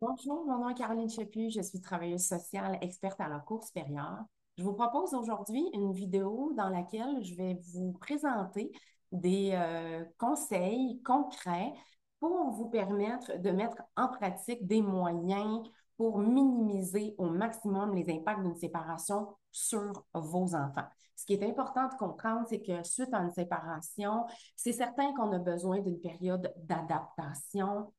Bonjour, mon nom est Caroline Chaput, je suis travailleuse sociale experte à la Cour supérieure. Je vous propose aujourd'hui une vidéo dans laquelle je vais vous présenter des conseils concrets pour vous permettre de mettre en pratique des moyens pour minimiser au maximum les impacts d'une séparation sur vos enfants. Ce qui est important de comprendre, c'est que suite à une séparation, c'est certain qu'on a besoin d'une période d'adaptation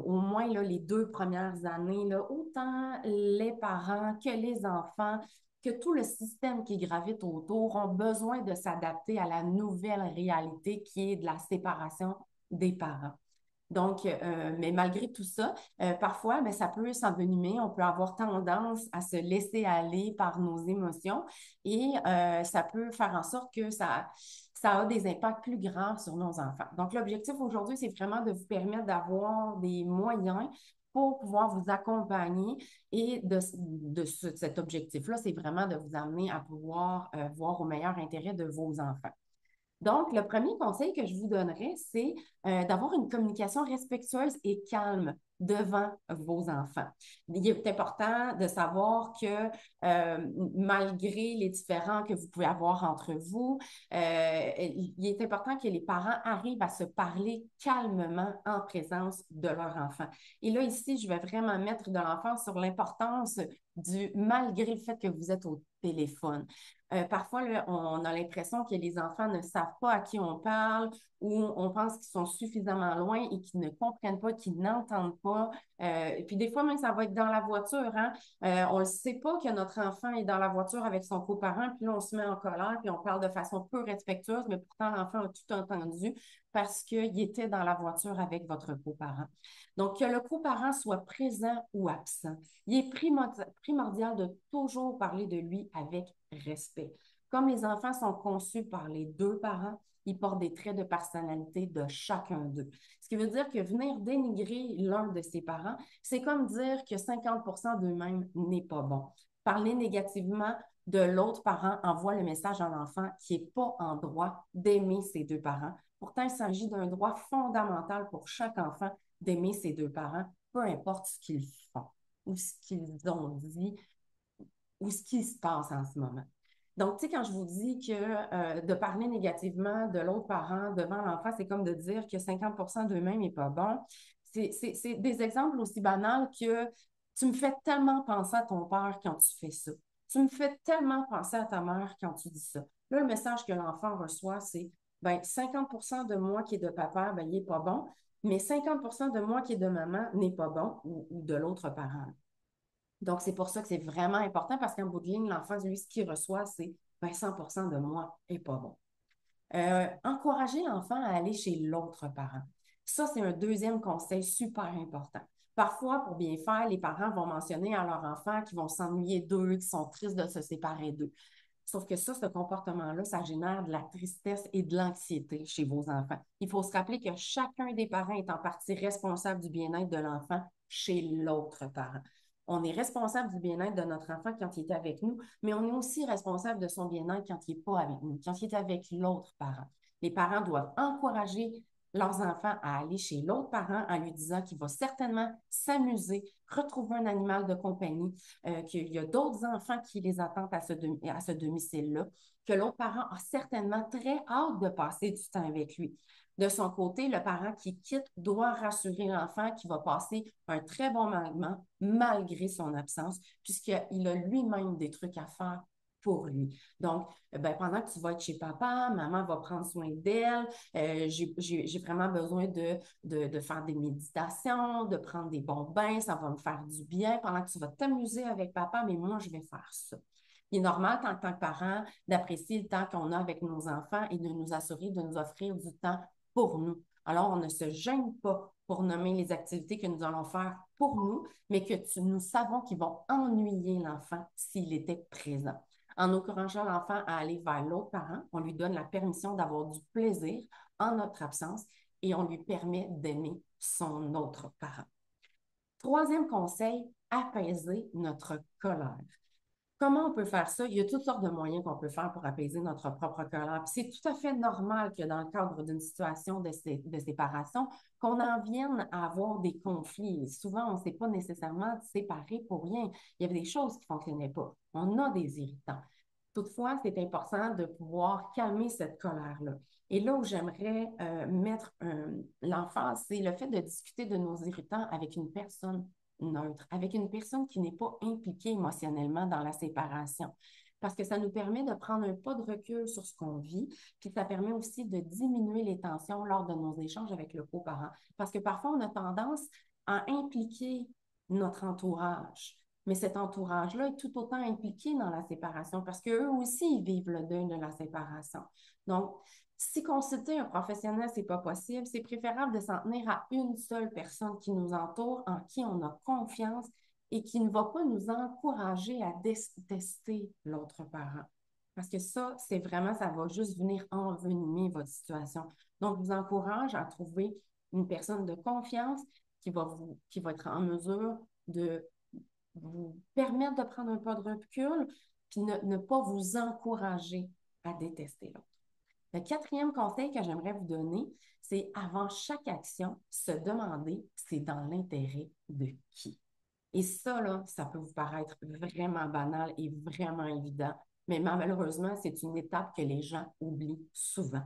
au moins là, les 2 premières années, là, autant les parents que les enfants, que tout le système qui gravite autour ont besoin de s'adapter à la nouvelle réalité qui est de la séparation des parents. Donc, mais malgré tout ça, parfois, mais ça peut s'envenimer, on peut avoir tendance à se laisser aller par nos émotions et ça peut faire en sorte que ça a des impacts plus graves sur nos enfants. Donc, l'objectif aujourd'hui, c'est vraiment de vous permettre d'avoir des moyens pour pouvoir vous accompagner et cet objectif-là, c'est vraiment de vous amener à pouvoir voir au meilleur intérêt de vos enfants. Donc, le premier conseil que je vous donnerais, c'est d'avoir une communication respectueuse et calme devant vos enfants. Il est important de savoir que malgré les différends que vous pouvez avoir entre vous, il est important que les parents arrivent à se parler calmement en présence de leur enfant. Et là, ici, je vais vraiment mettre de l'enfant sur l'importance du malgré le fait que vous êtes au téléphone. Parfois, là, on a l'impression que les enfants ne savent pas à qui on parle ou on pense qu'ils sont suffisamment loin et qu'ils ne comprennent pas, qu'ils n'entendent pas. Et puis des fois, même, ça va être dans la voiture, hein? On ne sait pas que notre enfant est dans la voiture avec son coparent, puis là, on se met en colère, puis on parle de façon peu respectueuse, mais pourtant, l'enfant a tout entendu parce qu'il était dans la voiture avec votre coparent. Donc, que le coparent soit présent ou absent, il est primordial de toujours parler de lui avec respect. Comme les enfants sont conçus par les deux parents, ils portent des traits de personnalité de chacun d'eux. Ce qui veut dire que venir dénigrer l'un de ses parents, c'est comme dire que 50% d'eux-mêmes n'est pas bon. Parler négativement de l'autre parent envoie le message à l'enfant qui n'est pas en droit d'aimer ses deux parents. Pourtant, il s'agit d'un droit fondamental pour chaque enfant d'aimer ses deux parents, peu importe ce qu'ils font ou ce qu'ils ont dit ou ce qui se passe en ce moment. Donc, tu sais, quand je vous dis que de parler négativement de l'autre parent devant l'enfant, c'est comme de dire que 50% d'eux-mêmes n'est pas bon. C'est des exemples aussi banals que tu me fais tellement penser à ton père quand tu fais ça. Tu me fais tellement penser à ta mère quand tu dis ça. Là, le message que l'enfant reçoit, c'est ben, 50% de moi qui est de papa, ben, il n'est pas bon, mais 50% de moi qui est de maman n'est pas bon ou de l'autre parent. Donc, c'est pour ça que c'est vraiment important parce qu'en bout de ligne, l'enfant, lui, ce qu'il reçoit, c'est ben, 100% de moi est pas bon. Encourager l'enfant à aller chez l'autre parent. Ça, c'est un deuxième conseil super important. Parfois, pour bien faire, les parents vont mentionner à leur enfant qu'ils vont s'ennuyer d'eux, qu'ils sont tristes de se séparer d'eux. Sauf que ça, ce comportement-là, ça génère de la tristesse et de l'anxiété chez vos enfants. Il faut se rappeler que chacun des parents est en partie responsable du bien-être de l'enfant chez l'autre parent. On est responsable du bien-être de notre enfant quand il est avec nous, mais on est aussi responsable de son bien-être quand il n'est pas avec nous, quand il est avec l'autre parent. Les parents doivent encourager leurs enfants à aller chez l'autre parent en lui disant qu'il va certainement s'amuser, retrouver un animal de compagnie, qu'il y a d'autres enfants qui les attendent à ce domicile-là, que l'autre parent a certainement très hâte de passer du temps avec lui. De son côté, le parent qui quitte doit rassurer l'enfant qui va passer un très bon moment malgré son absence, puisqu'il a lui-même des trucs à faire pour lui. Donc, ben, pendant que tu vas être chez papa, maman va prendre soin d'elle. J'ai vraiment besoin de faire des méditations, de prendre des bons bains, ça va me faire du bien pendant que tu vas t'amuser avec papa, mais moi, je vais faire ça. Il est normal, en tant que parent, d'apprécier le temps qu'on a avec nos enfants et de nous assurer de nous offrir du temps pour nous. Alors, on ne se gêne pas pour nommer les activités que nous allons faire pour nous, mais que nous savons qu'ils vont ennuyer l'enfant s'il était présent. En encourageant l'enfant à aller vers l'autre parent, on lui donne la permission d'avoir du plaisir en notre absence et on lui permet d'aimer son autre parent. Troisième conseil, apaiser notre colère. Comment on peut faire ça? Il y a toutes sortes de moyens qu'on peut faire pour apaiser notre propre colère. Puis c'est tout à fait normal que dans le cadre d'une situation de séparation, qu'on en vienne à avoir des conflits. Souvent, on ne s'est pas nécessairement séparés pour rien. Il y avait des choses qui ne fonctionnaient pas. On a des irritants. Toutefois, c'est important de pouvoir calmer cette colère-là. Et là où j'aimerais mettre l'emphase, c'est le fait de discuter de nos irritants avec une personne neutre, avec une personne qui n'est pas impliquée émotionnellement dans la séparation. Parce que ça nous permet de prendre un pas de recul sur ce qu'on vit, puis ça permet aussi de diminuer les tensions lors de nos échanges avec le coparent. Parce que parfois, on a tendance à impliquer notre entourage. Mais cet entourage-là est tout autant impliqué dans la séparation parce qu'eux aussi, ils vivent le deuil de la séparation. Donc, si consulter un professionnel, c'est pas possible, c'est préférable de s'en tenir à une seule personne qui nous entoure, en qui on a confiance et qui ne va pas nous encourager à détester l'autre parent. Parce que ça, c'est vraiment, ça va juste venir envenimer votre situation. Donc, je vous encourage à trouver une personne de confiance qui va être en mesure de vous permettre de prendre un pas de recul, puis ne pas vous encourager à détester l'autre. Le quatrième conseil que j'aimerais vous donner, c'est avant chaque action, se demander c'est dans l'intérêt de qui. Et ça, là, ça peut vous paraître vraiment banal et vraiment évident, mais malheureusement, c'est une étape que les gens oublient souvent.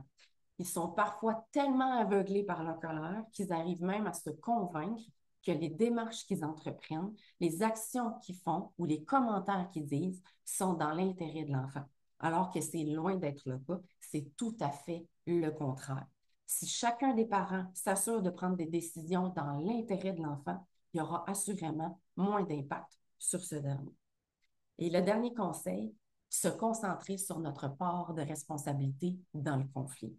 Ils sont parfois tellement aveuglés par leur colère qu'ils arrivent même à se convaincre que les démarches qu'ils entreprennent, les actions qu'ils font ou les commentaires qu'ils disent sont dans l'intérêt de l'enfant. Alors que c'est loin d'être le cas, c'est tout à fait le contraire. Si chacun des parents s'assure de prendre des décisions dans l'intérêt de l'enfant, il y aura assurément moins d'impact sur ce dernier. Et le dernier conseil, se concentrer sur notre part de responsabilité dans le conflit.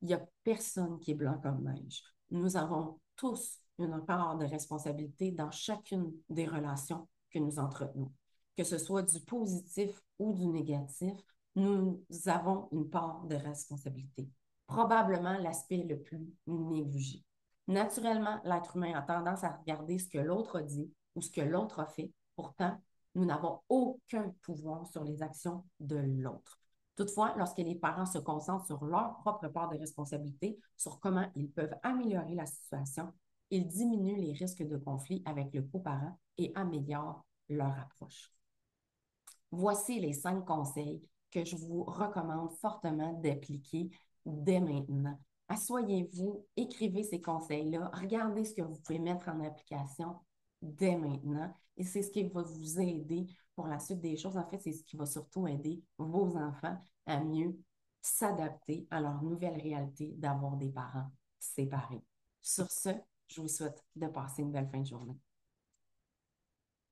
Il n'y a personne qui est blanc comme neige. Nous avons tous une part de responsabilité dans chacune des relations que nous entretenons. Que ce soit du positif ou du négatif, nous avons une part de responsabilité. Probablement l'aspect le plus négligé. Naturellement, l'être humain a tendance à regarder ce que l'autre a dit ou ce que l'autre a fait. Pourtant, nous n'avons aucun pouvoir sur les actions de l'autre. Toutefois, lorsque les parents se concentrent sur leur propre part de responsabilité, sur comment ils peuvent améliorer la situation, ils diminuent les risques de conflit avec le coparent et améliorent leur approche. Voici les 5 conseils que je vous recommande fortement d'appliquer dès maintenant. Asseyez-vous, écrivez ces conseils-là, regardez ce que vous pouvez mettre en application dès maintenant et c'est ce qui va vous aider pour la suite des choses. En fait, c'est ce qui va surtout aider vos enfants à mieux s'adapter à leur nouvelle réalité d'avoir des parents séparés. Sur ce, je vous souhaite de passer une belle fin de journée.